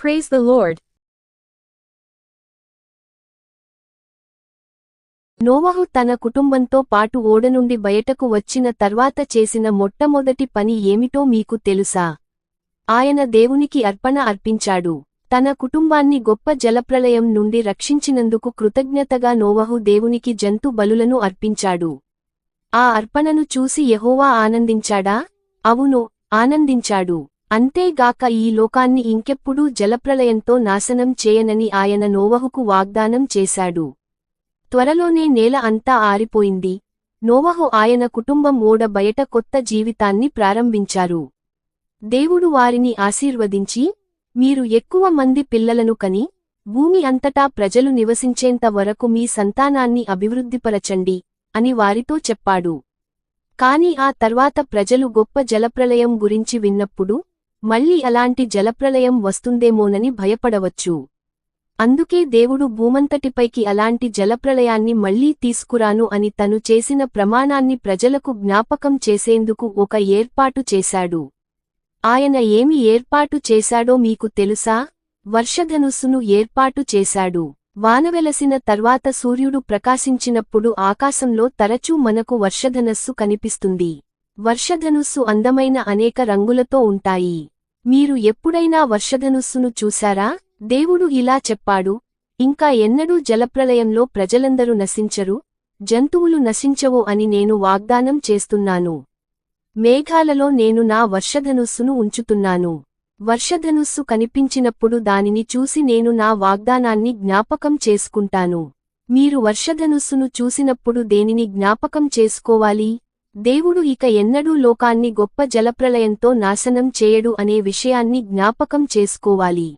Praise the Lord. నోవహు తన కుటుంబంతో పాటు ఓడ నుండి బయటకు వచ్చిన తర్వాత చేసిన మొట్టమొదటి పని ఏమిటో మీకు తెలుసా? ఆయన దేవునికి అర్పణ అర్పించాడు. తన కుటుంబాన్ని గొప్ప జలప్రళయం నుండి రక్షించినందుకు కృతజ్ఞతగా నోవహు దేవునికి జంతు బలులను అర్పించాడు. ఆ అర్పణను చూసి యెహోవా ఆనందించాడా? అవును, ఆనందించాడు. అంతేగాక ఈ లోకాన్ని ఇంకెప్పుడూ జలప్రళయంతో నాశనం చేయనని ఆయన నోవహుకు వాగ్దానం చేశాడు. త్వరలోనే నేల అంతా ఆరిపోయింది. నోవహు ఆయన కుటుంబం ఓడ బయట కొత్త జీవితాన్ని ప్రారంభించారు. దేవుడు వారిని ఆశీర్వదించి, మీరు ఎక్కువ మంది పిల్లలను కని, భూమి అంతటా ప్రజలు నివసించేంత వరకు మీ సంతానాన్ని అభివృద్ధిపరచండి అని వారితో చెప్పాడు. కాని ఆ తర్వాత ప్రజలు గొప్ప జలప్రళయం గురించి విన్నప్పుడు, మళ్ళీ అలాంటి జలప్రళయం వస్తుందేమోనని భయపడవచ్చు. అందుకే దేవుడు భూమంతటిపైకి అలాంటి జలప్రళయాన్ని మళ్లీ తీసుకురాను అని తను చేసిన ప్రమాణాన్ని ప్రజలకు జ్ఞాపకం చేసేందుకు ఒక ఏర్పాటు చేశాడు. ఆయన ఏమి ఏర్పాటు చేశాడో మీకు తెలుసా? వర్షధనుస్సును ఏర్పాటు చేశాడు. వానవెలసిన తర్వాత సూర్యుడు ప్రకాశించినప్పుడు ఆకాశంలో తరచూ మనకు వర్షధనస్సు కనిపిస్తుంది. వర్షధనుస్సు అందమైన అనేక రంగులతో ఉంటాయి. మీరు ఎప్పుడైనా వర్షధనుస్సును చూశారా? దేవుడు ఇలా చెప్పాడు, ఇంకా ఎన్నడూ జలప్రళయంలో ప్రజలందరూ నశించరు, జంతువులు నశించవు అని నేను వాగ్దానం చేస్తున్నాను. మేఘాలలో నేను నా వర్షధనుస్సును ఉంచుతున్నాను. వర్షధనుస్సు కనిపించినప్పుడు దానిని చూసి నేను నా వాగ్దానాన్ని జ్ఞాపకం చేసుకుంటాను. మీరు వర్షధనుస్సును చూసినప్పుడు దేనిని జ్ఞాపకం చేసుకోవాలి? దేవుడు ఇక ఎన్నడూ లోకాన్ని గొప్ప జలప్రళయంతో నాశనం చేయడు అనే విషయాన్ని జ్ఞాపకం చేసుకోవాలి.